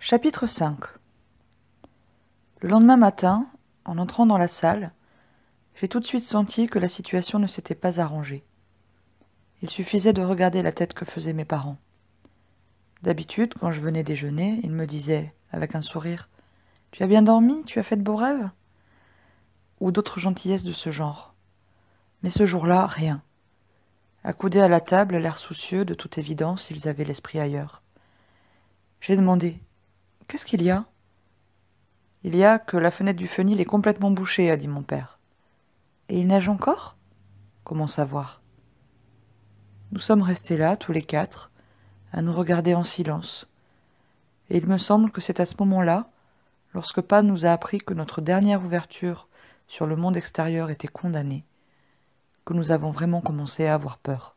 Chapitre 5. Le lendemain matin, en entrant dans la salle, j'ai tout de suite senti que la situation ne s'était pas arrangée. Il suffisait de regarder la tête que faisaient mes parents. D'habitude, quand je venais déjeuner, ils me disaient, avec un sourire, « Tu as bien dormi? Tu as fait de beaux rêves ?» ou d'autres gentillesses de ce genre. Mais ce jour-là, rien. Accoudés à la table, l'air soucieux, de toute évidence, ils avaient l'esprit ailleurs. J'ai demandé, « Qu'est-ce qu'il y a ?» « Il y a que la fenêtre du fenil est complètement bouchée, a dit mon père. »« Et il neige encore ?»« Comment savoir ?» Nous sommes restés là, tous les quatre, à nous regarder en silence. Et il me semble que c'est à ce moment-là, lorsque Pan nous a appris que notre dernière ouverture sur le monde extérieur était condamnée, que nous avons vraiment commencé à avoir peur.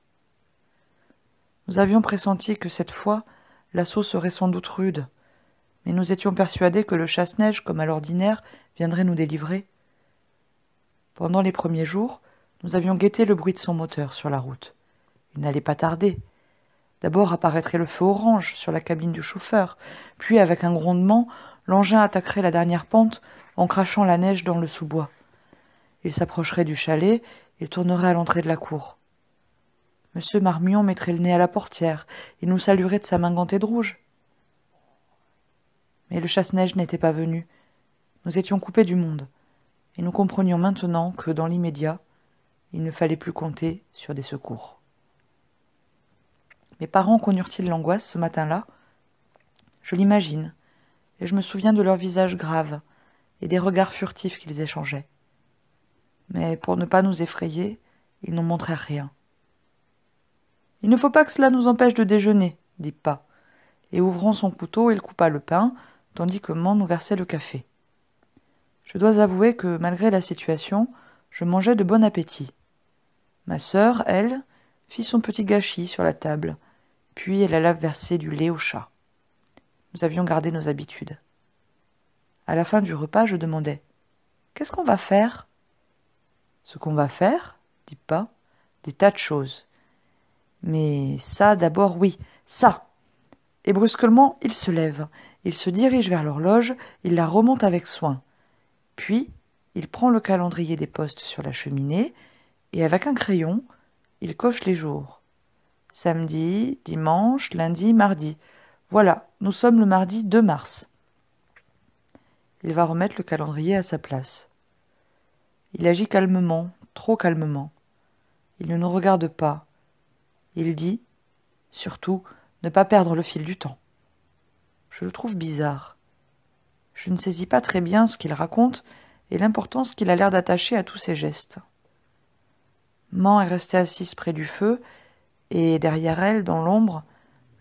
Nous avions pressenti que cette fois, l'assaut serait sans doute rude, mais nous étions persuadés que le chasse-neige, comme à l'ordinaire, viendrait nous délivrer. Pendant les premiers jours, nous avions guetté le bruit de son moteur sur la route. Il n'allait pas tarder. D'abord apparaîtrait le feu orange sur la cabine du chauffeur, puis avec un grondement, l'engin attaquerait la dernière pente en crachant la neige dans le sous-bois. Il s'approcherait du chalet, il tournerait à l'entrée de la cour. Monsieur Marmion mettrait le nez à la portière, il nous saluerait de sa main gantée de rouge. Mais le chasse-neige n'était pas venu. Nous étions coupés du monde, et nous comprenions maintenant que, dans l'immédiat, il ne fallait plus compter sur des secours. Mes parents connurent-ils l'angoisse ce matin-là? Je l'imagine, et je me souviens de leurs visages graves et des regards furtifs qu'ils échangeaient. Mais pour ne pas nous effrayer, ils n'ont montré rien. « Il ne faut pas que cela nous empêche de déjeuner, » dit Pa, et ouvrant son couteau, il coupa le pain, tandis que Man nous versait le café. Je dois avouer que, malgré la situation, je mangeais de bon appétit. Ma sœur, elle, fit son petit gâchis sur la table, puis elle alla verser du lait au chat. Nous avions gardé nos habitudes. À la fin du repas, je demandai, « Qu'est-ce qu'on va faire ?»« Ce qu'on va faire, » dit Pa, « des tas de choses. Mais ça, d'abord, oui, ça !» Et brusquement, il se lève, il se dirige vers l'horloge, il la remonte avec soin. Puis, il prend le calendrier des postes sur la cheminée, et avec un crayon, il coche les jours. Samedi, dimanche, lundi, mardi. Voilà, nous sommes le mardi 2 mars. Il va remettre le calendrier à sa place. Il agit calmement, trop calmement. Il ne nous regarde pas. Il dit, surtout, ne pas perdre le fil du temps. Je le trouve bizarre. Je ne saisis pas très bien ce qu'il raconte et l'importance qu'il a l'air d'attacher à tous ses gestes. Man est restée assise près du feu, et derrière elle, dans l'ombre,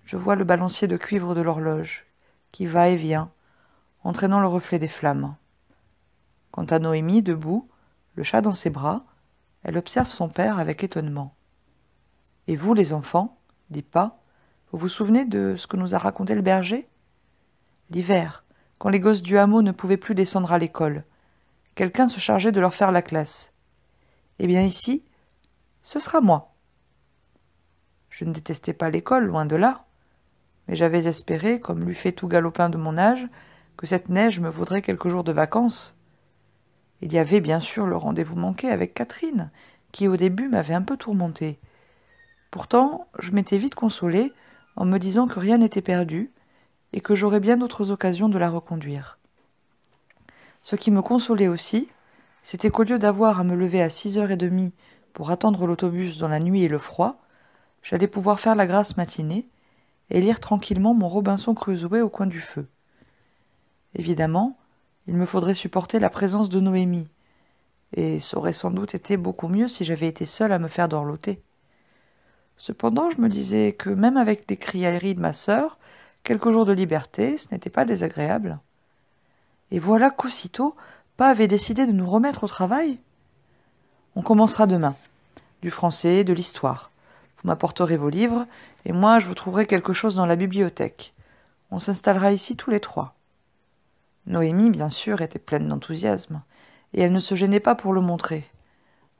je vois le balancier de cuivre de l'horloge, qui va et vient, entraînant le reflet des flammes. Quant à Noémie, debout, le chat dans ses bras, elle observe son père avec étonnement. « Et vous, les enfants, dit Pa, vous vous souvenez de ce que nous a raconté le berger? L'hiver, quand les gosses du hameau ne pouvaient plus descendre à l'école, quelqu'un se chargeait de leur faire la classe. Eh bien ici, ce sera moi. » Je ne détestais pas l'école, loin de là, mais j'avais espéré, comme l'eût fait tout galopin de mon âge, que cette neige me vaudrait quelques jours de vacances. Il y avait bien sûr le rendez-vous manqué avec Catherine, qui au début m'avait un peu tourmentée. Pourtant, je m'étais vite consolée en me disant que rien n'était perdu et que j'aurais bien d'autres occasions de la reconduire. Ce qui me consolait aussi, c'était qu'au lieu d'avoir à me lever à 6h30 pour attendre l'autobus dans la nuit et le froid, j'allais pouvoir faire la grasse matinée et lire tranquillement mon Robinson Crusoe au coin du feu. Évidemment, il me faudrait supporter la présence de Noémie, et ça aurait sans doute été beaucoup mieux si j'avais été seule à me faire dorloter. Cependant, je me disais que même avec les criailleries de ma sœur, quelques jours de liberté, ce n'était pas désagréable. Et voilà qu'aussitôt, Pa avait décidé de nous remettre au travail. On commencera demain. Du français, de l'histoire. Vous m'apporterez vos livres, et moi je vous trouverai quelque chose dans la bibliothèque. On s'installera ici tous les trois. Noémie, bien sûr, était pleine d'enthousiasme, et elle ne se gênait pas pour le montrer.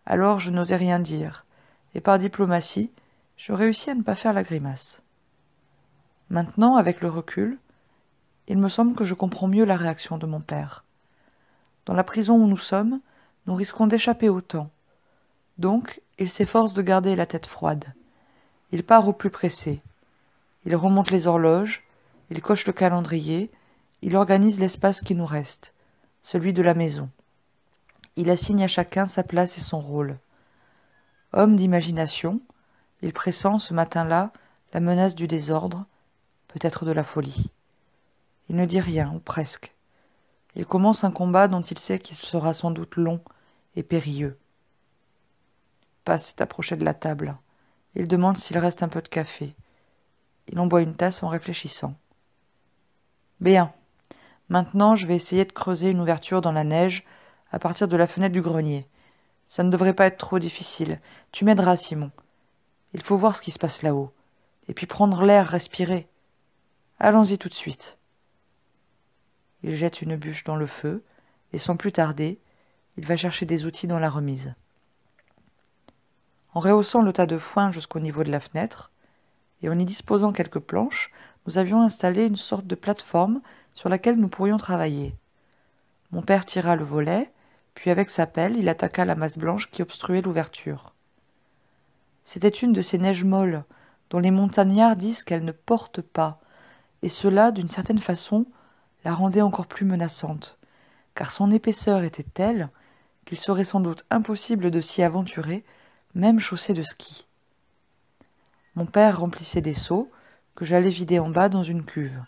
Alors je n'osais rien dire, et par diplomatie, je réussis à ne pas faire la grimace. Maintenant, avec le recul, il me semble que je comprends mieux la réaction de mon père. Dans la prison où nous sommes, nous risquons d'échapper au temps. Donc, il s'efforce de garder la tête froide. Il part au plus pressé. Il remonte les horloges, il coche le calendrier, il organise l'espace qui nous reste, celui de la maison. Il assigne à chacun sa place et son rôle. Homme d'imagination, il pressent ce matin-là la menace du désordre, peut-être de la folie. Il ne dit rien, ou presque. Il commence un combat dont il sait qu'il sera sans doute long et périlleux. Passe s'est approché de la table. Il demande s'il reste un peu de café. Il en boit une tasse en réfléchissant. Bien. Maintenant, je vais essayer de creuser une ouverture dans la neige à partir de la fenêtre du grenier. Ça ne devrait pas être trop difficile. Tu m'aideras, Simon. Il faut voir ce qui se passe là-haut. Et puis prendre l'air, respirer. Allons-y tout de suite. Il jette une bûche dans le feu, et sans plus tarder, il va chercher des outils dans la remise. En rehaussant le tas de foin jusqu'au niveau de la fenêtre, et en y disposant quelques planches, nous avions installé une sorte de plateforme sur laquelle nous pourrions travailler. Mon père tira le volet, puis avec sa pelle, il attaqua la masse blanche qui obstruait l'ouverture. C'était une de ces neiges molles, dont les montagnards disent qu'elles ne portent pas, et cela, d'une certaine façon, la rendait encore plus menaçante, car son épaisseur était telle qu'il serait sans doute impossible de s'y aventurer, même chaussé de skis. Mon père remplissait des seaux, que j'allais vider en bas dans une cuve.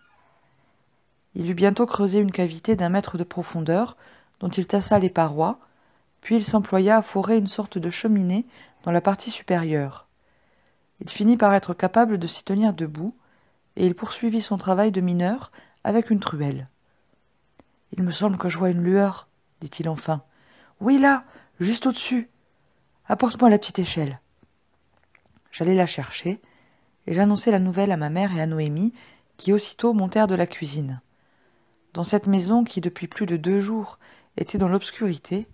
Il eut bientôt creusé une cavité d'1 mètre de profondeur, dont il tassa les parois, puis il s'employa à forer une sorte de cheminée dans la partie supérieure. Il finit par être capable de s'y tenir debout, et il poursuivit son travail de mineur avec une truelle. « Il me semble que je vois une lueur, dit-il enfin. « Oui, là, juste au-dessus. Apporte-moi la petite échelle. » J'allai la chercher, et j'annonçai la nouvelle à ma mère et à Noémie, qui aussitôt montèrent de la cuisine. Dans cette maison qui, depuis plus de 2 jours, était dans l'obscurité,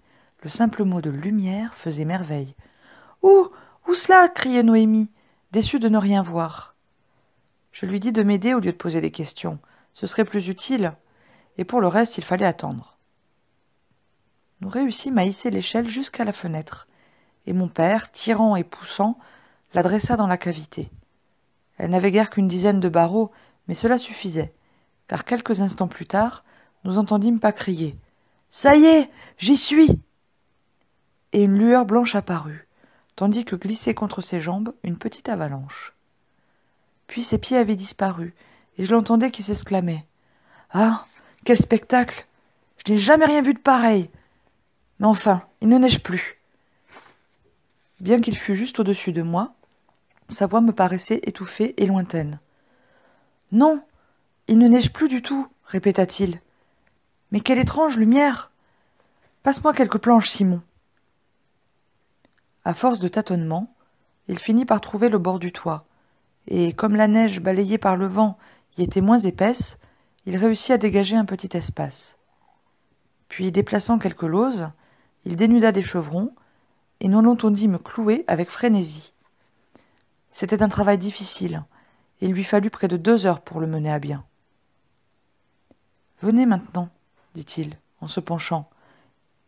le simple mot de lumière faisait merveille. « Où cela ?» criait Noémie, déçue de ne rien voir. Je lui dis de m'aider au lieu de poser des questions. Ce serait plus utile, et pour le reste, il fallait attendre. Nous réussîmes à hisser l'échelle jusqu'à la fenêtre, et mon père, tirant et poussant, la dressa dans la cavité. Elle n'avait guère qu'une dizaine de barreaux, mais cela suffisait, car quelques instants plus tard, nous entendîmes pas crier « Ça y est, j'y suis !» Et une lueur blanche apparut, tandis que glissait contre ses jambes une petite avalanche. Puis ses pieds avaient disparu, et je l'entendais qui s'exclamait « Ah, quel spectacle! Je n'ai jamais rien vu de pareil! Mais enfin, il ne neige plus. » Bien qu'il fût juste au-dessus de moi, sa voix me paraissait étouffée et lointaine. « Non, il ne neige plus du tout, répéta-t-il. Mais quelle étrange lumière! Passe-moi quelques planches, Simon. » À force de tâtonnements, il finit par trouver le bord du toit, et comme la neige balayée par le vent y était moins épaisse, il réussit à dégager un petit espace. Puis, déplaçant quelques lauses, il dénuda des chevrons, et nous l'entendîmes me clouer avec frénésie. C'était un travail difficile, et il lui fallut près de 2 heures pour le mener à bien. « Venez maintenant, dit-il, en se penchant,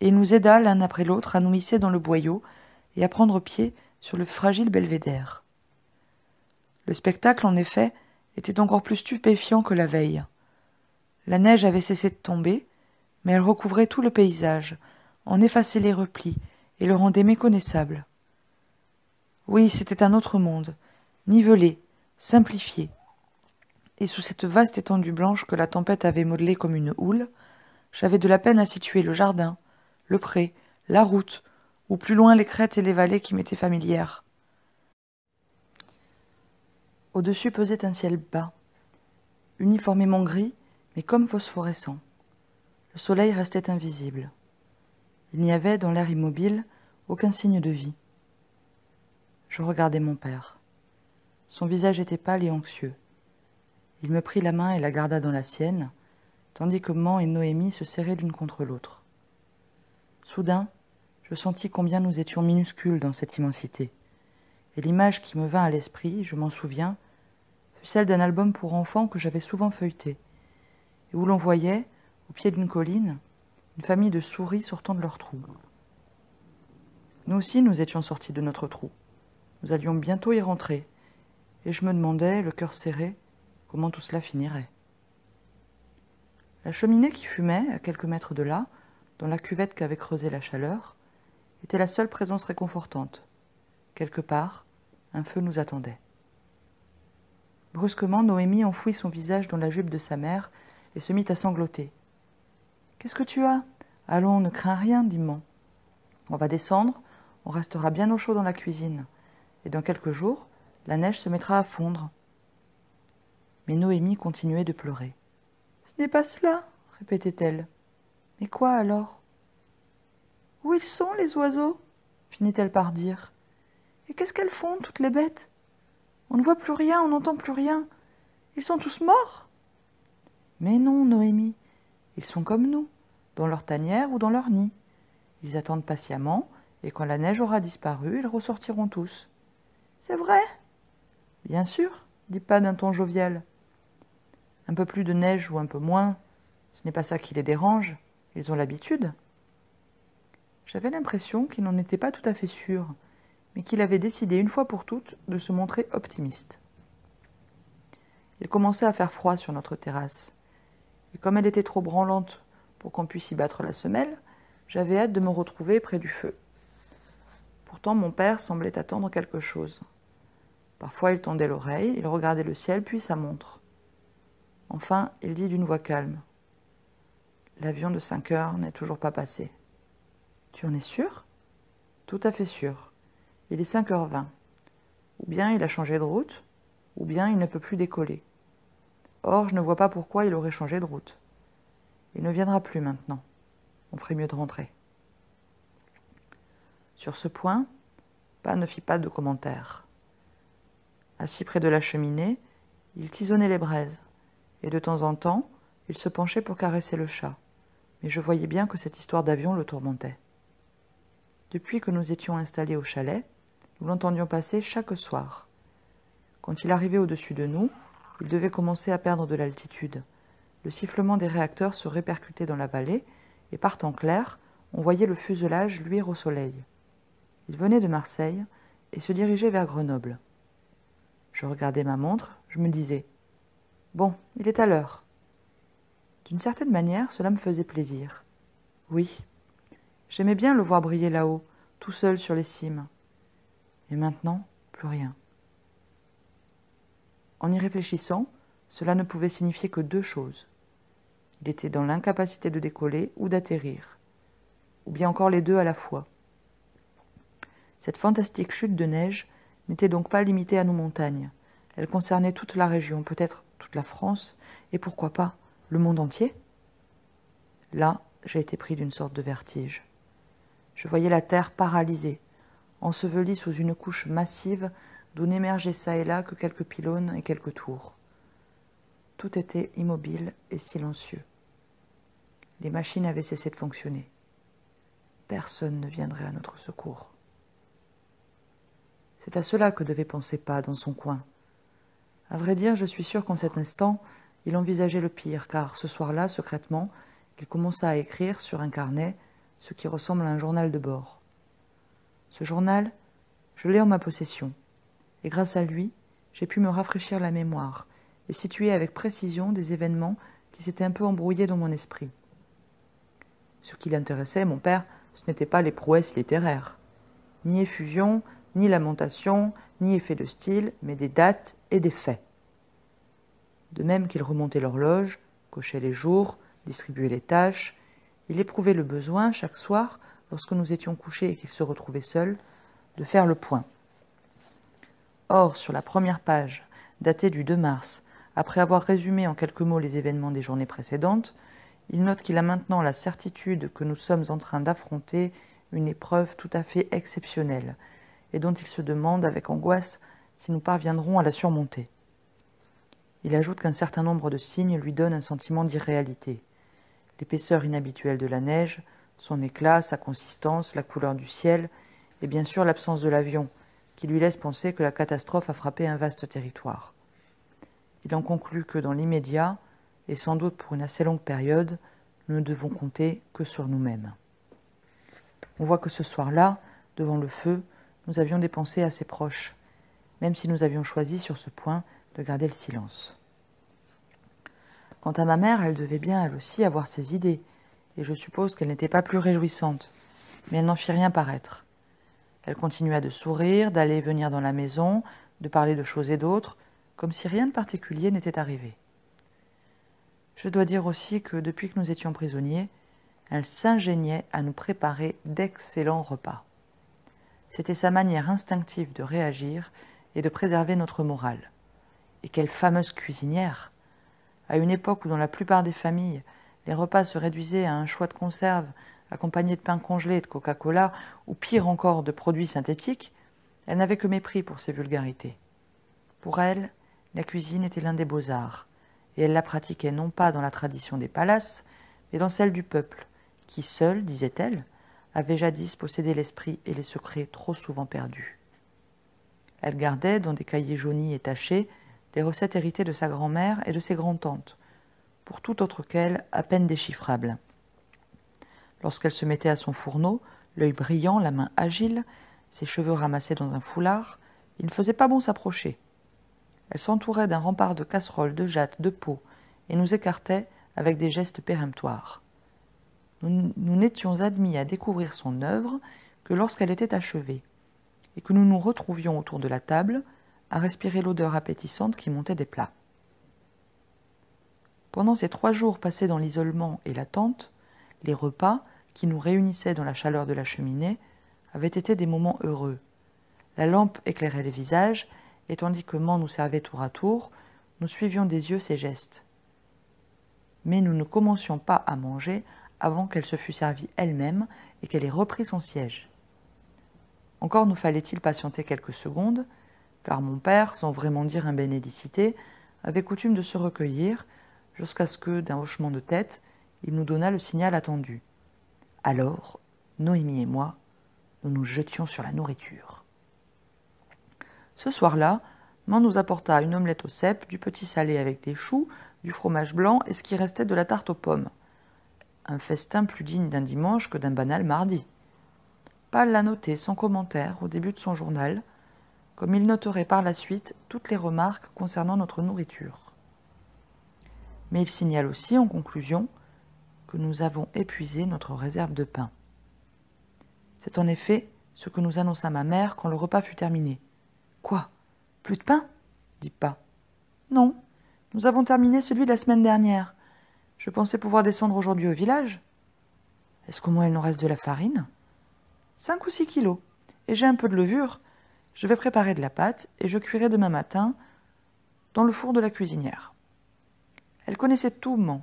et il nous aida l'un après l'autre à nous hisser dans le boyau et à prendre pied sur le fragile belvédère. Le spectacle, en effet, était encore plus stupéfiant que la veille. La neige avait cessé de tomber, mais elle recouvrait tout le paysage, en effaçait les replis et le rendait méconnaissable. Oui, c'était un autre monde, nivelé, simplifié. Et sous cette vaste étendue blanche que la tempête avait modelée comme une houle, j'avais de la peine à situer le jardin, le pré, la route, ou plus loin les crêtes et les vallées qui m'étaient familières. Au-dessus pesait un ciel bas, uniformément gris, mais comme phosphorescent. Le soleil restait invisible. Il n'y avait, dans l'air immobile, aucun signe de vie. Je regardais mon père. Son visage était pâle et anxieux. Il me prit la main et la garda dans la sienne, tandis que Man et Noémie se serraient l'une contre l'autre. Soudain, je sentis combien nous étions minuscules dans cette immensité, et l'image qui me vint à l'esprit, je m'en souviens, fut celle d'un album pour enfants que j'avais souvent feuilleté, et où l'on voyait, au pied d'une colline, une famille de souris sortant de leur trou. Nous aussi, nous étions sortis de notre trou. Nous allions bientôt y rentrer, et je me demandais, le cœur serré, comment tout cela finirait. La cheminée qui fumait, à quelques mètres de là, dans la cuvette qu'avait creusée la chaleur, était la seule présence réconfortante. Quelque part, un feu nous attendait. Brusquement, Noémie enfouit son visage dans la jupe de sa mère et se mit à sangloter. « Qu'est-ce que tu as ? Allons, ne crains rien, dit Maman. On va descendre, on restera bien au chaud dans la cuisine, et dans quelques jours, la neige se mettra à fondre. » Mais Noémie continuait de pleurer. « Ce n'est pas cela, répétait-elle. Mais quoi alors ? Où ils sont, les oiseaux ? Finit-elle par dire. Et qu'est-ce qu'elles font, toutes les bêtes ? On ne voit plus rien, on n'entend plus rien. Ils sont tous morts ? Mais non, Noémie, ils sont comme nous, dans leur tanière ou dans leur nid. Ils attendent patiemment, et quand la neige aura disparu, ils ressortiront tous. C'est vrai ? Bien sûr, dit Pan d'un ton jovial. Un peu plus de neige ou un peu moins, ce n'est pas ça qui les dérange, ils ont l'habitude. J'avais l'impression qu'il n'en était pas tout à fait sûr, mais qu'il avait décidé une fois pour toutes de se montrer optimiste. Il commençait à faire froid sur notre terrasse, et comme elle était trop branlante pour qu'on puisse y battre la semelle, j'avais hâte de me retrouver près du feu. Pourtant mon père semblait attendre quelque chose. Parfois il tendait l'oreille, il regardait le ciel puis sa montre. Enfin, il dit d'une voix calme. « L'avion de 5 heures n'est toujours pas passé. »« Tu en es sûr ?»« Tout à fait sûr. Il est 5h20. Ou bien il a changé de route, ou bien il ne peut plus décoller. Or, je ne vois pas pourquoi il aurait changé de route. Il ne viendra plus maintenant. On ferait mieux de rentrer. » Sur ce point, Pa ne fit pas de commentaire. Assis près de la cheminée, il tisonnait les braises, et de temps en temps, il se penchait pour caresser le chat, mais je voyais bien que cette histoire d'avion le tourmentait. Depuis que nous étions installés au chalet, nous l'entendions passer chaque soir. Quand il arrivait au-dessus de nous, il devait commencer à perdre de l'altitude. Le sifflement des réacteurs se répercutait dans la vallée, et par temps clair, on voyait le fuselage luire au soleil. Il venait de Marseille et se dirigeait vers Grenoble. Je regardais ma montre, je me disais « Bon, il est à l'heure. » D'une certaine manière, cela me faisait plaisir. Oui, j'aimais bien le voir briller là-haut, tout seul sur les cimes. Et maintenant, plus rien. En y réfléchissant, cela ne pouvait signifier que deux choses. Il était dans l'incapacité de décoller ou d'atterrir, ou bien encore les deux à la fois. Cette fantastique chute de neige n'était donc pas limitée à nos montagnes. Elle concernait toute la région, peut-être toute la France, et pourquoi pas le monde entier ? Là, j'ai été pris d'une sorte de vertige. Je voyais la terre paralysée, ensevelie sous une couche massive d'où n'émergeaient çà et là que quelques pylônes et quelques tours. Tout était immobile et silencieux. Les machines avaient cessé de fonctionner. Personne ne viendrait à notre secours. C'est à cela que devait penser Pa dans son coin. À vrai dire, je suis sûre qu'en cet instant, il envisageait le pire, car ce soir-là, secrètement, il commença à écrire sur un carnet ce qui ressemble à un journal de bord. Ce journal, je l'ai en ma possession, et grâce à lui, j'ai pu me rafraîchir la mémoire et situer avec précision des événements qui s'étaient un peu embrouillés dans mon esprit. Ce qui l'intéressait, mon père, ce n'était pas les prouesses littéraires, ni effusion, ni lamentation, ni effet de style, mais des dates et des faits. De même qu'il remontait l'horloge, cochait les jours, distribuait les tâches, il éprouvait le besoin, chaque soir, lorsque nous étions couchés et qu'il se retrouvait seul, de faire le point. Or, sur la première page, datée du 2 mars, après avoir résumé en quelques mots les événements des journées précédentes, il note qu'il a maintenant la certitude que nous sommes en train d'affronter une épreuve tout à fait exceptionnelle, et dont il se demande avec angoisse si nous parviendrons à la surmonter. Il ajoute qu'un certain nombre de signes lui donnent un sentiment d'irréalité. L'épaisseur inhabituelle de la neige, son éclat, sa consistance, la couleur du ciel, et bien sûr l'absence de l'avion, qui lui laisse penser que la catastrophe a frappé un vaste territoire. Il en conclut que, dans l'immédiat, et sans doute pour une assez longue période, nous ne devons compter que sur nous-mêmes. On voit que ce soir-là, devant le feu, nous avions des pensées assez proches, même si nous avions choisi sur ce point de garder le silence. Quant à ma mère, elle devait bien elle aussi avoir ses idées, et je suppose qu'elle n'était pas plus réjouissante, mais elle n'en fit rien paraître. Elle continua de sourire, d'aller et venir dans la maison, de parler de choses et d'autres, comme si rien de particulier n'était arrivé. Je dois dire aussi que depuis que nous étions prisonniers, elle s'ingéniait à nous préparer d'excellents repas. C'était sa manière instinctive de réagir et de préserver notre morale. Et quelle fameuse cuisinière! À une époque où dans la plupart des familles, les repas se réduisaient à un choix de conserve accompagné de pain congelé et de Coca-Cola, ou pire encore de produits synthétiques, elle n'avait que mépris pour ces vulgarités. Pour elle, la cuisine était l'un des beaux-arts, et elle la pratiquait non pas dans la tradition des palaces, mais dans celle du peuple, qui seul, disait-elle, avait jadis possédé l'esprit et les secrets trop souvent perdus. Elle gardait, dans des cahiers jaunis et tachés, des recettes héritées de sa grand-mère et de ses grands-tantes, pour tout autre qu'elle, à peine déchiffrables. Lorsqu'elle se mettait à son fourneau, l'œil brillant, la main agile, ses cheveux ramassés dans un foulard, il ne faisait pas bon s'approcher. Elle s'entourait d'un rempart de casseroles, de jattes, de pots, et nous écartait avec des gestes péremptoires. Nous n'étions admis à découvrir son œuvre que lorsqu'elle était achevée, et que nous nous retrouvions autour de la table, à respirer l'odeur appétissante qui montait des plats. Pendant ces 3 jours passés dans l'isolement et l'attente, les repas, qui nous réunissaient dans la chaleur de la cheminée, avaient été des moments heureux. La lampe éclairait les visages, et tandis que Man nous servait tour à tour, nous suivions des yeux ses gestes. Mais nous ne commencions pas à manger avant qu'elle se fût servie elle-même et qu'elle ait repris son siège. Encore nous fallait-il patienter quelques secondes, car mon père, sans vraiment dire un bénédicité, avait coutume de se recueillir, jusqu'à ce que, d'un hochement de tête, il nous donna le signal attendu. Alors, Noémie et moi, nous nous jetions sur la nourriture. Ce soir-là, Man nous apporta une omelette au cèpe, du petit salé avec des choux, du fromage blanc et ce qui restait de la tarte aux pommes. Un festin plus digne d'un dimanche que d'un banal mardi. Paul l'a noté sans commentaire au début de son journal, comme il noterait par la suite toutes les remarques concernant notre nourriture. Mais il signale aussi, en conclusion, que nous avons épuisé notre réserve de pain. C'est en effet ce que nous annonça ma mère quand le repas fut terminé. « Quoi? Plus de pain ?» dit Pa. « Non, nous avons terminé celui de la semaine dernière. Je pensais pouvoir descendre aujourd'hui au village. »« Est-ce qu'au moins il nous reste de la farine ?»« 5 ou 6 kilos. Et j'ai un peu de levure. Je vais préparer de la pâte et je cuirai demain matin dans le four de la cuisinière. » Elle connaissait tout, Man,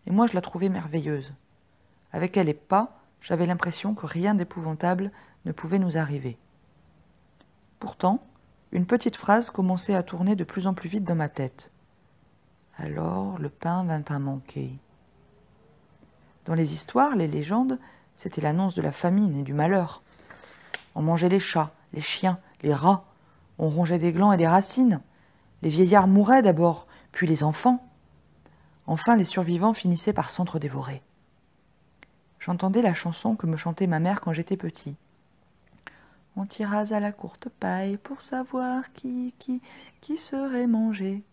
et moi je la trouvais merveilleuse. Avec elle et Pa, j'avais l'impression que rien d'épouvantable ne pouvait nous arriver. Pourtant, une petite phrase commençait à tourner de plus en plus vite dans ma tête. Alors le pain vint à manquer. Dans les histoires, les légendes, c'était l'annonce de la famine et du malheur. On mangeait les chats, les chiens, les rats. On rongeait des glands et des racines. Les vieillards mouraient d'abord, puis les enfants. Enfin, les survivants finissaient par s'entre-dévorer. J'entendais la chanson que me chantait ma mère quand j'étais petit. On tira à la courte paille pour savoir qui serait mangé.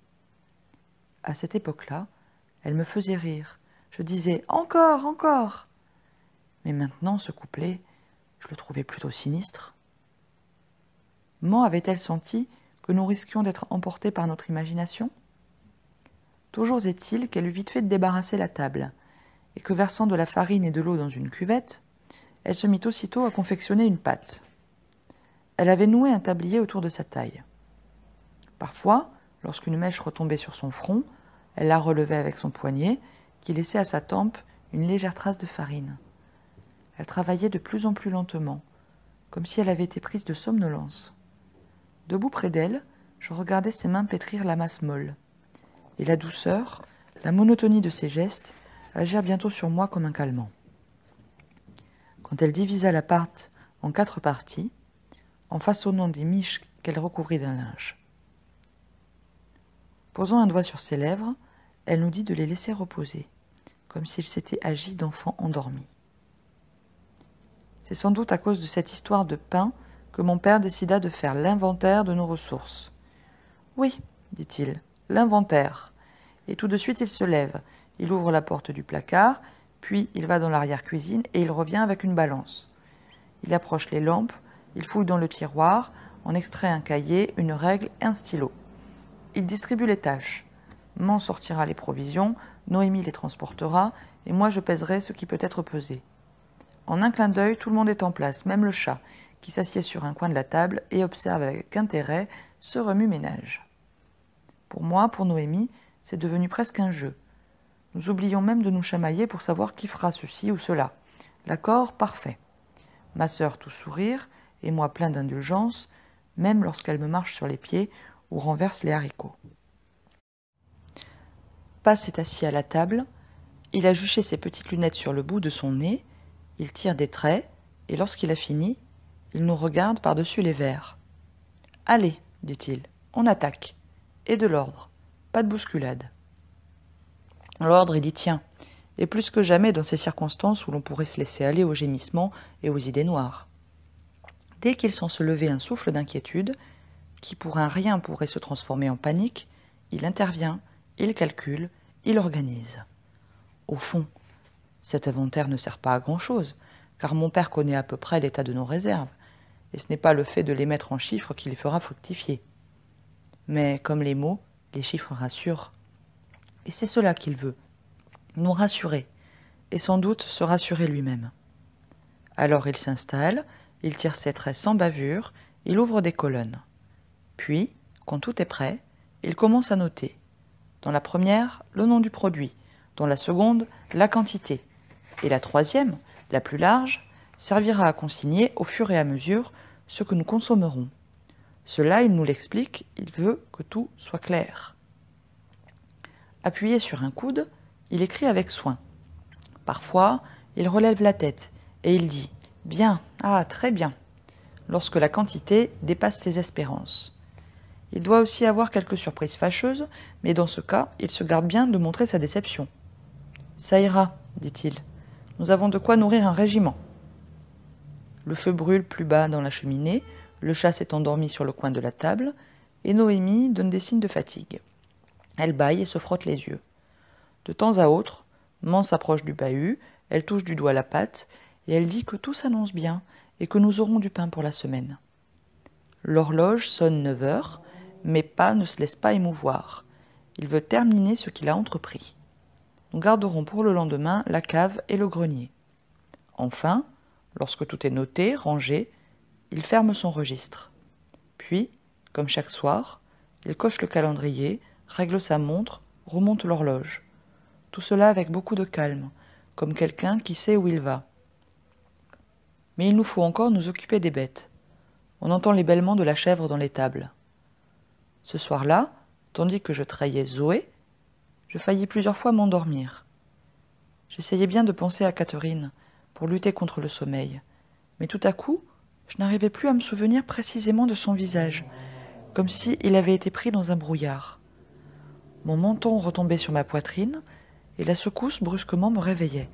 À cette époque-là, elle me faisait rire. Je disais « Encore, encore !» Mais maintenant, ce couplet, je le trouvais plutôt sinistre. Man avait-elle senti que nous risquions d'être emportés par notre imagination ? Toujours est-il qu'elle eut vite fait de débarrasser la table, et que versant de la farine et de l'eau dans une cuvette, elle se mit aussitôt à confectionner une pâte. Elle avait noué un tablier autour de sa taille. Parfois, lorsqu'une mèche retombait sur son front, elle la relevait avec son poignet, qui laissait à sa tempe une légère trace de farine. Elle travaillait de plus en plus lentement, comme si elle avait été prise de somnolence. Debout près d'elle, je regardais ses mains pétrir la masse molle. Et la douceur, la monotonie de ses gestes agirent bientôt sur moi comme un calmant. Quand elle divisa la pâte en 4 parties, en façonnant des miches qu'elle recouvrit d'un linge. Posant un doigt sur ses lèvres, Elle nous dit de les laisser reposer, comme s'il s'était agi d'enfants endormis. C'est sans doute à cause de cette histoire de pain que mon père décida de faire l'inventaire de nos ressources. « Oui, dit-il, l'inventaire. » Et tout de suite il se lève, il ouvre la porte du placard, puis il va dans l'arrière-cuisine et il revient avec une balance. Il approche les lampes, il fouille dans le tiroir, en extrait un cahier, une règle et un stylo. Il distribue les tâches. M'en sortira les provisions, Noémie les transportera, et moi je pèserai ce qui peut être pesé. En un clin d'œil, tout le monde est en place, même le chat, qui s'assied sur un coin de la table et observe avec intérêt ce remue-ménage. Pour moi, pour Noémie, c'est devenu presque un jeu. Nous oublions même de nous chamailler pour savoir qui fera ceci ou cela. L'accord parfait. Ma sœur tout sourire, et moi plein d'indulgence, même lorsqu'elle me marche sur les pieds ou renverse les haricots. Passe est assis à la table, il a juché ses petites lunettes sur le bout de son nez, il tire des traits, et lorsqu'il a fini, il nous regarde par-dessus les verres. « Allez, dit-il, on attaque. Et de l'ordre, pas de bousculade. » L'ordre, il y tient, et plus que jamais dans ces circonstances où l'on pourrait se laisser aller aux gémissements et aux idées noires. Dès qu'il sent se lever un souffle d'inquiétude, qui pour un rien pourrait se transformer en panique, il intervient, il calcule, il organise. Au fond, cet inventaire ne sert pas à grand-chose, car mon père connaît à peu près l'état de nos réserves, et ce n'est pas le fait de les mettre en chiffres qui les fera fructifier. Mais comme les mots, les chiffres rassurent. Et c'est cela qu'il veut, nous rassurer, et sans doute se rassurer lui-même. Alors il s'installe, il tire ses traits sans bavure, il ouvre des colonnes. Puis, quand tout est prêt, il commence à noter. Dans la première, le nom du produit, dans la seconde, la quantité, et la troisième, la plus large, servira à consigner au fur et à mesure ce que nous consommerons. Cela, il nous l'explique, il veut que tout soit clair. Appuyé sur un coude, il écrit avec soin. Parfois, il relève la tête et il dit « Bien, ah, très bien », lorsque la quantité dépasse ses espérances. Il doit aussi avoir quelques surprises fâcheuses, mais dans ce cas, il se garde bien de montrer sa déception. « Ça ira, dit-il, nous avons de quoi nourrir un régiment. » Le feu brûle plus bas dans la cheminée, le chat s'est endormi sur le coin de la table, et Noémie donne des signes de fatigue. Elle bâille et se frotte les yeux. De temps à autre, Man s'approche du bahut, elle touche du doigt la pâte, et elle dit que tout s'annonce bien, et que nous aurons du pain pour la semaine. L'horloge sonne 9 heures, mais Pa ne se laisse pas émouvoir. Il veut terminer ce qu'il a entrepris. Nous garderons pour le lendemain la cave et le grenier. Enfin, lorsque tout est noté, rangé, il ferme son registre. Puis, comme chaque soir, il coche le calendrier, règle sa montre, remonte l'horloge. Tout cela avec beaucoup de calme, comme quelqu'un qui sait où il va. Mais il nous faut encore nous occuper des bêtes. On entend les bêlements de la chèvre dans l'étable. Ce soir-là, tandis que je trayais Zoé, je faillis plusieurs fois m'endormir. J'essayais bien de penser à Catherine, pour lutter contre le sommeil, mais tout à coup, je n'arrivais plus à me souvenir précisément de son visage, comme si il avait été pris dans un brouillard. Mon menton retombait sur ma poitrine, et la secousse brusquement me réveillait.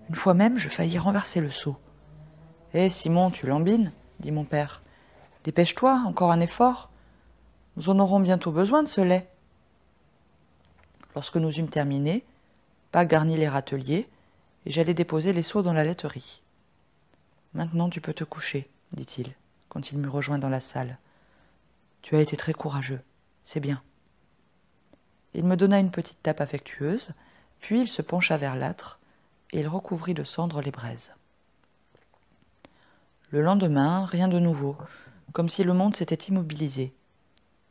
Une fois même, je faillis renverser le seau. « Hé, Simon, tu lambines ?» dit mon père. « Dépêche-toi, encore un effort. Nous en aurons bientôt besoin de ce lait. » Lorsque nous eûmes terminé, Pa garnit les râteliers, et j'allais déposer les seaux dans la laiterie. « Maintenant tu peux te coucher, dit-il, quand il m'eut rejoint dans la salle. Tu as été très courageux, c'est bien. » Il me donna une petite tape affectueuse, puis il se pencha vers l'âtre, et il recouvrit de cendres les braises. Le lendemain, rien de nouveau, comme si le monde s'était immobilisé.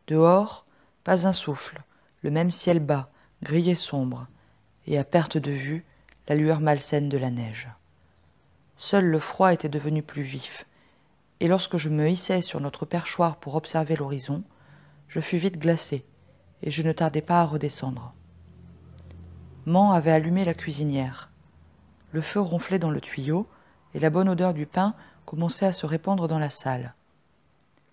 Dehors, pas un souffle, le même ciel bas, gris et sombre, et à perte de vue, la lueur malsaine de la neige. Seul le froid était devenu plus vif, et lorsque je me hissai sur notre perchoir pour observer l'horizon, je fus vite glacé, et je ne tardai pas à redescendre. Man avait allumé la cuisinière. Le feu ronflait dans le tuyau, et la bonne odeur du pain commençait à se répandre dans la salle.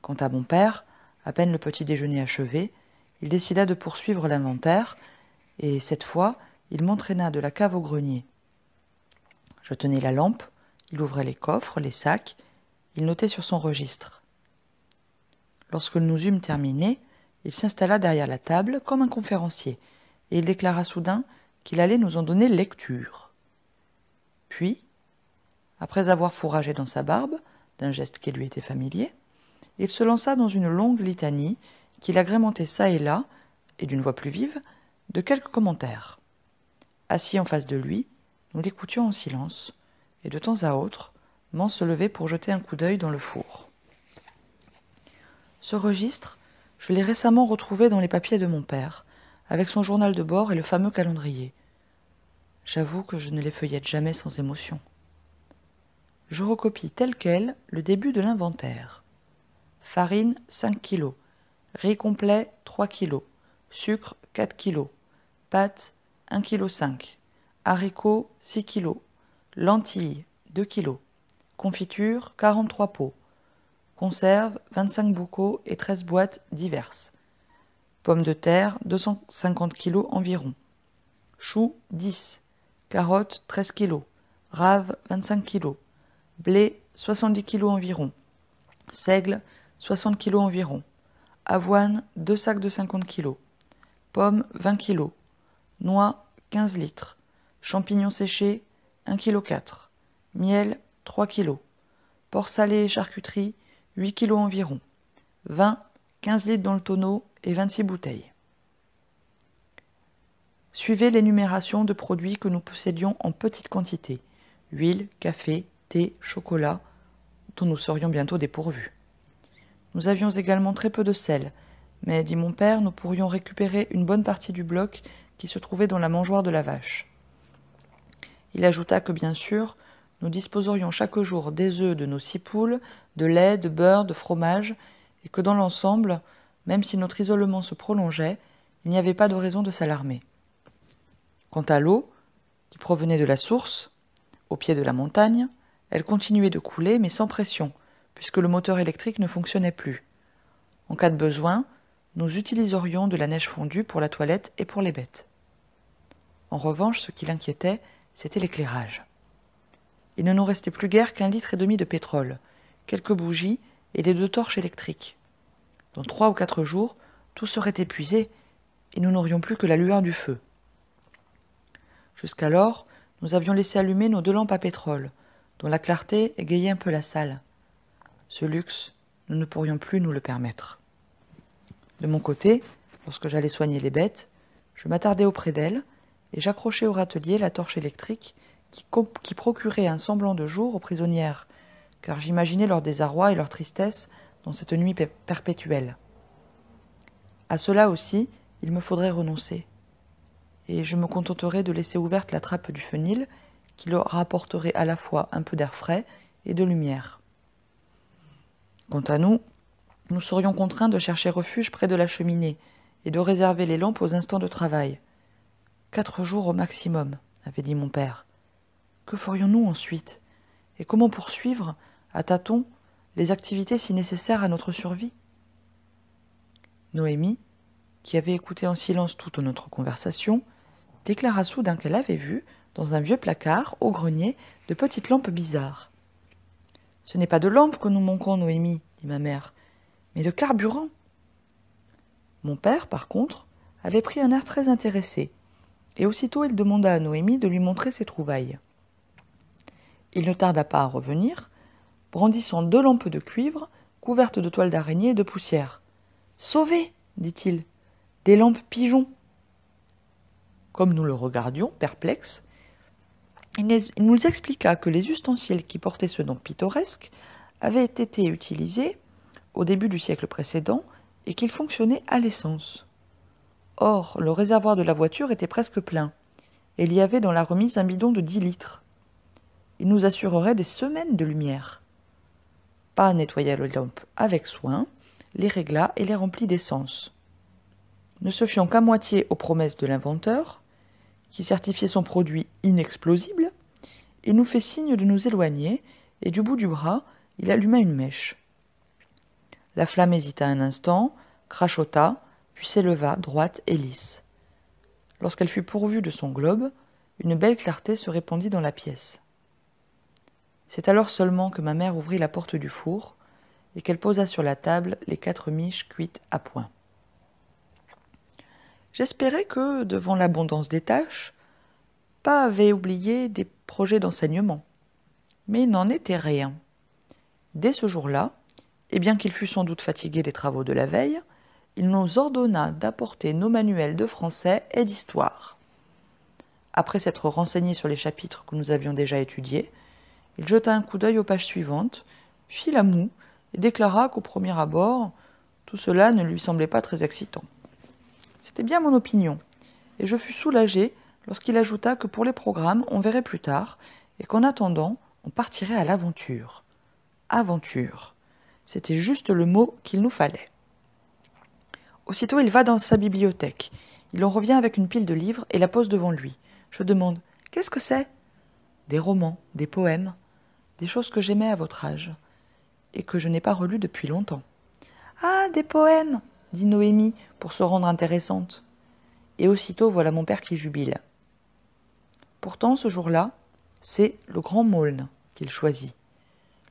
Quant à mon père, à peine le petit déjeuner achevé, il décida de poursuivre l'inventaire, et cette fois, il m'entraîna de la cave au grenier. Je tenais la lampe, il ouvrait les coffres, les sacs, il notait sur son registre. Lorsque nous eûmes terminé, il s'installa derrière la table comme un conférencier, et il déclara soudain qu'il allait nous en donner lecture. Puis, après avoir fourragé dans sa barbe, d'un geste qui lui était familier, il se lança dans une longue litanie qu'il agrémentait çà et là, et d'une voix plus vive, de quelques commentaires. Assis en face de lui, nous l'écoutions en silence, et de temps à autre, Mans se levait pour jeter un coup d'œil dans le four. Ce registre, je l'ai récemment retrouvé dans les papiers de mon père, avec son journal de bord et le fameux calendrier. J'avoue que je ne les feuillette jamais sans émotion. Je recopie tel quel le début de l'inventaire. Farine 5 kg, riz complet 3 kg, sucre 4 kg, pâtes 1,5 kg, haricots 6 kg, lentilles 2 kg, confiture 43 pots, conserve 25 boucaux et 13 boîtes diverses, pommes de terre 250 kg environ, choux 10, carottes 13 kg, raves 25 kg, blé 70 kg environ, seigle 60 kg environ, avoine 2 sacs de 50 kg, pommes 20 kg, noix 15 litres, champignons séchés 1,4 kg, miel 3 kg, porc salé et charcuterie 8 kg environ, vin 15 litres dans le tonneau et 26 bouteilles. Suivez l'énumération de produits que nous possédions en petite quantité, huile, café, thé, chocolat, dont nous serions bientôt dépourvus. Nous avions également très peu de sel, mais, dit mon père, nous pourrions récupérer une bonne partie du bloc qui se trouvait dans la mangeoire de la vache. Il ajouta que, bien sûr, nous disposerions chaque jour des œufs de nos 6 poules, de lait, de beurre, de fromage, et que dans l'ensemble, même si notre isolement se prolongeait, il n'y avait pas de raison de s'alarmer. Quant à l'eau, qui provenait de la source, au pied de la montagne, elle continuait de couler, mais sans pression, puisque le moteur électrique ne fonctionnait plus. En cas de besoin, nous utiliserions de la neige fondue pour la toilette et pour les bêtes. En revanche, ce qui l'inquiétait, c'était l'éclairage. Il ne nous restait plus guère qu'1,5 litre de pétrole, quelques bougies et les 2 torches électriques. Dans 3 ou 4 jours, tout serait épuisé et nous n'aurions plus que la lueur du feu. Jusqu'alors, nous avions laissé allumer nos 2 lampes à pétrole, dont la clarté égayait un peu la salle. Ce luxe, nous ne pourrions plus nous le permettre. De mon côté, lorsque j'allais soigner les bêtes, je m'attardais auprès d'elles et j'accrochais au râtelier la torche électrique qui procurait un semblant de jour aux prisonnières, car j'imaginais leur désarroi et leur tristesse dans cette nuit perpétuelle. À cela aussi, il me faudrait renoncer, et je me contenterais de laisser ouverte la trappe du fenil, qui leur apporterait à la fois un peu d'air frais et de lumière. Quant à nous, nous serions contraints de chercher refuge près de la cheminée et de réserver les lampes aux instants de travail. 4 jours au maximum, avait dit mon père. Que ferions-nous ensuite? Et comment poursuivre, à tâtons, les activités si nécessaires à notre survie? Noémie, qui avait écouté en silence toute notre conversation, déclara soudain qu'elle avait vu, dans un vieux placard, au grenier, de petites lampes bizarres. « Ce n'est pas de lampes que nous manquons, Noémie, dit ma mère, mais de carburant. » Mon père, par contre, avait pris un air très intéressé, et aussitôt il demanda à Noémie de lui montrer ses trouvailles. Il ne tarda pas à revenir, brandissant 2 lampes de cuivre couvertes de toiles d'araignée et de poussière. « Sauvez !» dit-il. « Des lampes pigeons !» Comme nous le regardions, perplexes, il nous expliqua que les ustensiles qui portaient ce nom pittoresque avaient été utilisés au début du siècle précédent et qu'ils fonctionnaient à l'essence. Or, le réservoir de la voiture était presque plein, et il y avait dans la remise un bidon de 10 litres. Il nous assurerait des semaines de lumière. Pa nettoya les lampes avec soin, les régla et les remplit d'essence. Ne se fiant qu'à moitié aux promesses de l'inventeur, qui certifiait son produit inexplosible, il nous fait signe de nous éloigner, et du bout du bras, il alluma une mèche. La flamme hésita un instant, crachota, puis s'éleva droite et lisse. Lorsqu'elle fut pourvue de son globe, une belle clarté se répandit dans la pièce. C'est alors seulement que ma mère ouvrit la porte du four et qu'elle posa sur la table les 4 miches cuites à point. J'espérais que, devant l'abondance des tâches, pas avait oublié des projets d'enseignement. Mais il n'en était rien. Dès ce jour-là, et bien qu'il fût sans doute fatigué des travaux de la veille, il nous ordonna d'apporter nos manuels de français et d'histoire. Après s'être renseigné sur les chapitres que nous avions déjà étudiés, il jeta un coup d'œil aux pages suivantes, fit la moue et déclara qu'au premier abord, tout cela ne lui semblait pas très excitant. C'était bien mon opinion, et je fus soulagé lorsqu'il ajouta que pour les programmes, on verrait plus tard, et qu'en attendant, on partirait à l'aventure. Aventure. C'était juste le mot qu'il nous fallait. Aussitôt, il va dans sa bibliothèque. Il en revient avec une pile de livres et la pose devant lui. Je demande « Qu'est-ce que c'est ?» « Des romans, des poèmes, des choses que j'aimais à votre âge, et que je n'ai pas relus depuis longtemps. »« Ah, des poèmes !» dit Noémie, pour se rendre intéressante. Et aussitôt, voilà mon père qui jubile. Pourtant, ce jour-là, c'est le Grand Maulne qu'il choisit.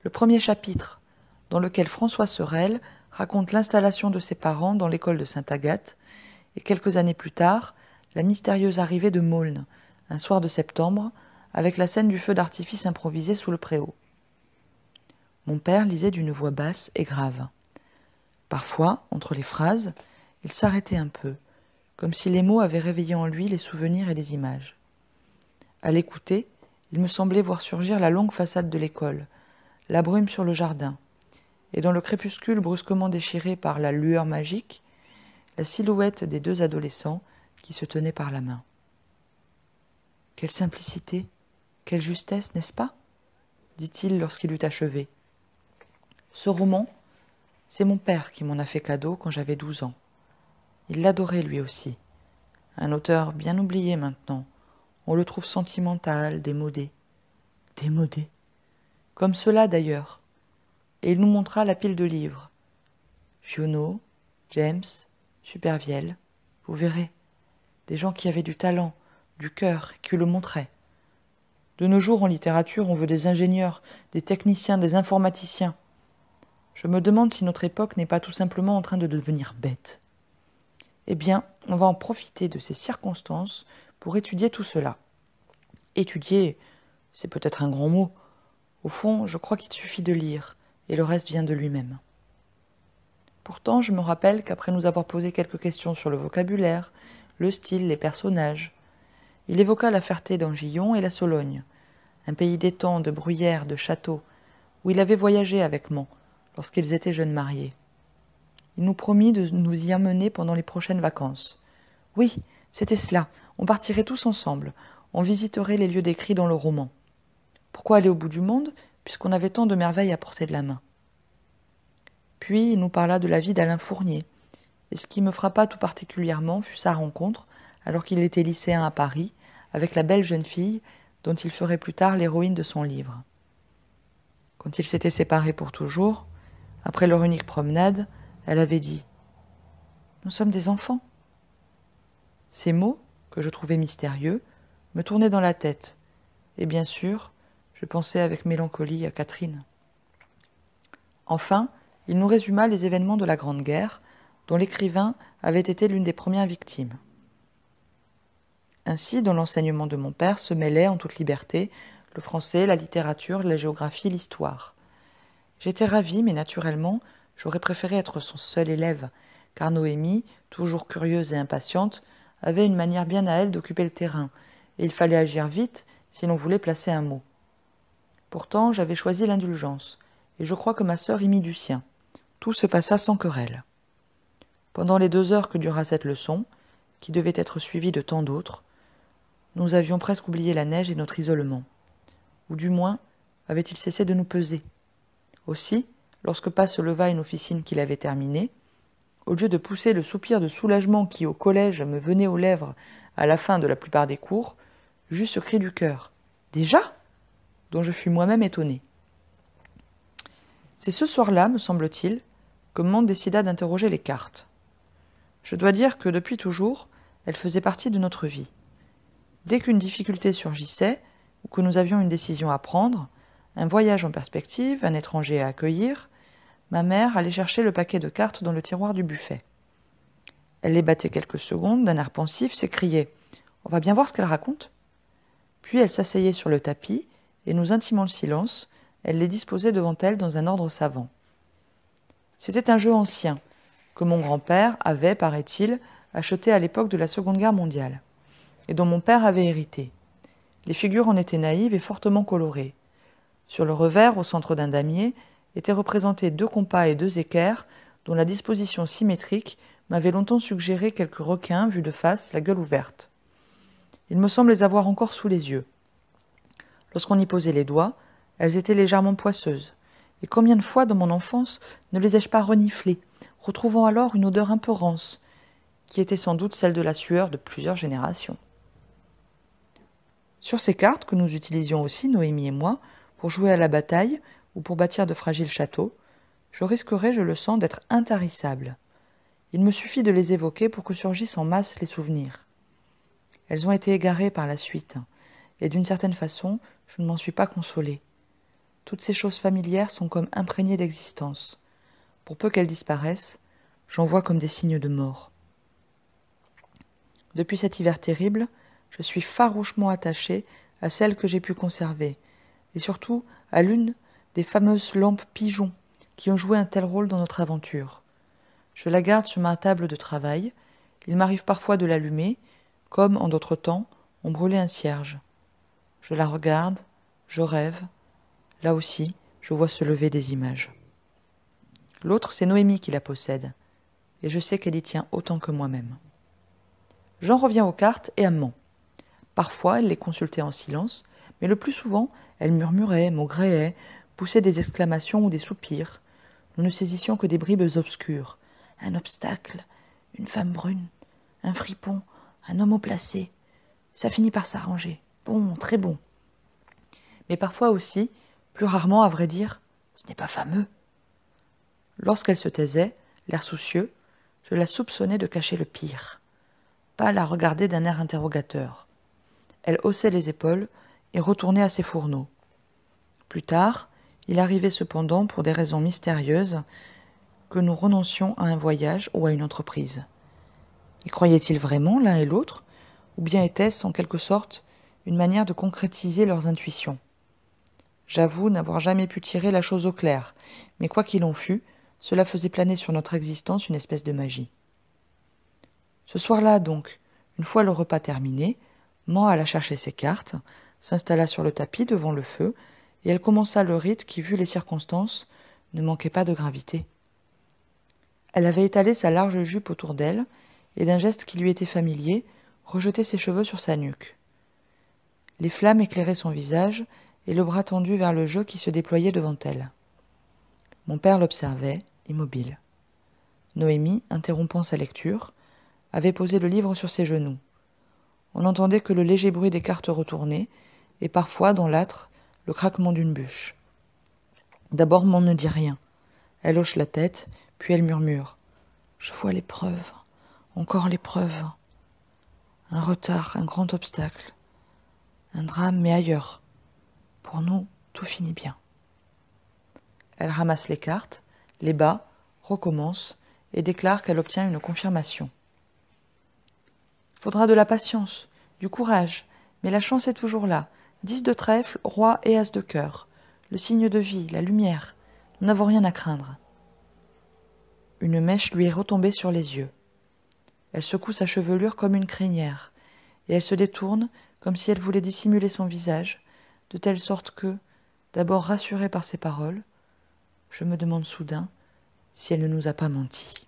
Le premier chapitre, dans lequel François Sorel raconte l'installation de ses parents dans l'école de Sainte-Agathe, et quelques années plus tard, la mystérieuse arrivée de Maulne, un soir de septembre, avec la scène du feu d'artifice improvisé sous le préau. Mon père lisait d'une voix basse et grave. Parfois, entre les phrases, il s'arrêtait un peu, comme si les mots avaient réveillé en lui les souvenirs et les images. À l'écouter, il me semblait voir surgir la longue façade de l'école, la brume sur le jardin, et dans le crépuscule brusquement déchiré par la lueur magique, la silhouette des 2 adolescents qui se tenaient par la main. Quelle simplicité, quelle justesse, n'est-ce pas ? Dit-il lorsqu'il eut achevé. Ce roman, c'est mon père qui m'en a fait cadeau quand j'avais 12 ans. Il l'adorait lui aussi. Un auteur bien oublié maintenant. On le trouve sentimental, démodé. Démodé. Comme cela d'ailleurs. Et il nous montra la pile de livres. Giono, James, Supervielle. Vous verrez. Des gens qui avaient du talent, du cœur, qui le montraient. De nos jours, en littérature, on veut des ingénieurs, des techniciens, des informaticiens. Je me demande si notre époque n'est pas tout simplement en train de devenir bête. Eh bien, on va en profiter de ces circonstances pour étudier tout cela. Étudier, c'est peut-être un grand mot. Au fond, je crois qu'il suffit de lire, et le reste vient de lui-même. Pourtant, je me rappelle qu'après nous avoir posé quelques questions sur le vocabulaire, le style, les personnages, il évoqua la Ferté d'Angillon et la Sologne, un pays d'étangs, de bruyères, de châteaux, où il avait voyagé avec Mans, lorsqu'ils étaient jeunes mariés. Il nous promit de nous y amener pendant les prochaines vacances. Oui, c'était cela, on partirait tous ensemble, on visiterait les lieux décrits dans le roman. Pourquoi aller au bout du monde, puisqu'on avait tant de merveilles à portée de la main ? Puis il nous parla de la vie d'Alain Fournier, et ce qui me frappa tout particulièrement fut sa rencontre, alors qu'il était lycéen à Paris, avec la belle jeune fille dont il ferait plus tard l'héroïne de son livre. Quand ils s'étaient séparés pour toujours, après leur unique promenade, elle avait dit « Nous sommes des enfants ». Ces mots, que je trouvais mystérieux, me tournaient dans la tête, et bien sûr, je pensais avec mélancolie à Catherine. Enfin, il nous résuma les événements de la Grande Guerre, dont l'écrivain avait été l'une des premières victimes. Ainsi, dans l'enseignement de mon père se mêlaient en toute liberté le français, la littérature, la géographie, l'histoire. J'étais ravie, mais naturellement, j'aurais préféré être son seul élève, car Noémie, toujours curieuse et impatiente, avait une manière bien à elle d'occuper le terrain, et il fallait agir vite si l'on voulait placer un mot. Pourtant, j'avais choisi l'indulgence, et je crois que ma sœur y mit du sien. Tout se passa sans querelle. Pendant les 2 heures que dura cette leçon, qui devait être suivie de tant d'autres, nous avions presque oublié la neige et notre isolement. Ou du moins, avait-il cessé de nous peser. Aussi, lorsque Pas se leva une officine qu'il avait terminée, au lieu de pousser le soupir de soulagement qui, au collège, me venait aux lèvres à la fin de la plupart des cours, j'eus ce cri du cœur. « Déjà ?» dont je fus moi-même étonné. C'est ce soir-là, me semble-t-il, que Mont décida d'interroger les cartes. Je dois dire que, depuis toujours, elle faisait partie de notre vie. Dès qu'une difficulté surgissait, ou que nous avions une décision à prendre, un voyage en perspective, un étranger à accueillir, ma mère allait chercher le paquet de cartes dans le tiroir du buffet. Elle les battait quelques secondes, d'un air pensif, s'écriait « On va bien voir ce qu'elle raconte ?» Puis elle s'asseyait sur le tapis, et nous intimant le silence, elle les disposait devant elle dans un ordre savant. C'était un jeu ancien, que mon grand-père avait, paraît-il, acheté à l'époque de la Seconde Guerre mondiale, et dont mon père avait hérité. Les figures en étaient naïves et fortement colorées. Sur le revers, au centre d'un damier, étaient représentés 2 compas et 2 équerres, dont la disposition symétrique m'avait longtemps suggéré quelques requins vus de face, la gueule ouverte. Il me semble les avoir encore sous les yeux. Lorsqu'on y posait les doigts, elles étaient légèrement poisseuses. Et combien de fois, dans mon enfance, ne les ai-je pas reniflées, retrouvant alors une odeur un peu rance, qui était sans doute celle de la sueur de plusieurs générations. Sur ces cartes, que nous utilisions aussi, Noémie et moi, pour jouer à la bataille ou pour bâtir de fragiles châteaux, je risquerais, je le sens, d'être intarissable. Il me suffit de les évoquer pour que surgissent en masse les souvenirs. Elles ont été égarées par la suite, et d'une certaine façon, je ne m'en suis pas consolée. Toutes ces choses familières sont comme imprégnées d'existence. Pour peu qu'elles disparaissent, j'en vois comme des signes de mort. Depuis cet hiver terrible, je suis farouchement attachée à celle que j'ai pu conserver, et surtout à l'une des fameuses lampes pigeons qui ont joué un tel rôle dans notre aventure. Je la garde sur ma table de travail. Il m'arrive parfois de l'allumer, comme, en d'autres temps, on brûlait un cierge. Je la regarde, je rêve. Là aussi, je vois se lever des images. L'autre, c'est Noémie qui la possède, et je sais qu'elle y tient autant que moi-même. J'en reviens aux cartes et à Mans. Parfois, elle les consultait en silence, mais le plus souvent, elle murmurait, maugréait, poussait des exclamations ou des soupirs. Nous ne saisissions que des bribes obscures. Un obstacle, une femme brune, un fripon, un homme haut placé. Ça finit par s'arranger. Bon, très bon. Mais parfois aussi, plus rarement à vrai dire, ce n'est pas fameux. Lorsqu'elle se taisait, l'air soucieux, je la soupçonnais de cacher le pire. Pas la regarder d'un air interrogateur. Elle haussait les épaules et retournait à ses fourneaux. Plus tard, il arrivait cependant, pour des raisons mystérieuses, que nous renoncions à un voyage ou à une entreprise. Y croyaient-ils vraiment l'un et l'autre, ou bien était-ce, en quelque sorte, une manière de concrétiser leurs intuitions? J'avoue n'avoir jamais pu tirer la chose au clair, mais quoi qu'il en fût, cela faisait planer sur notre existence une espèce de magie. Ce soir-là, donc, une fois le repas terminé, Mans alla chercher ses cartes, s'installa sur le tapis devant le feu, et elle commença le rite qui, vu les circonstances, ne manquait pas de gravité. Elle avait étalé sa large jupe autour d'elle, et d'un geste qui lui était familier, rejeté ses cheveux sur sa nuque. Les flammes éclairaient son visage, et le bras tendu vers le jeu qui se déployait devant elle. Mon père l'observait, immobile. Noémie, interrompant sa lecture, avait posé le livre sur ses genoux. On n'entendait que le léger bruit des cartes retournées, et parfois, dans l'âtre, le craquement d'une bûche. D'abord, Mans ne dit rien. Elle hoche la tête, puis elle murmure. « Je vois l'épreuve, encore l'épreuve. Un retard, un grand obstacle. Un drame, mais ailleurs. Pour nous, tout finit bien. » Elle ramasse les cartes, les bat, recommence, et déclare qu'elle obtient une confirmation. « Faudra de la patience, du courage, mais la chance est toujours là. 10 de trèfle, roi et as de cœur. Le signe de vie, la lumière. Nous n'avons rien à craindre. » Une mèche lui est retombée sur les yeux. Elle secoue sa chevelure comme une crinière, et elle se détourne comme si elle voulait dissimuler son visage, de telle sorte que, d'abord rassurée par ses paroles, je me demande soudain si elle ne nous a pas menti.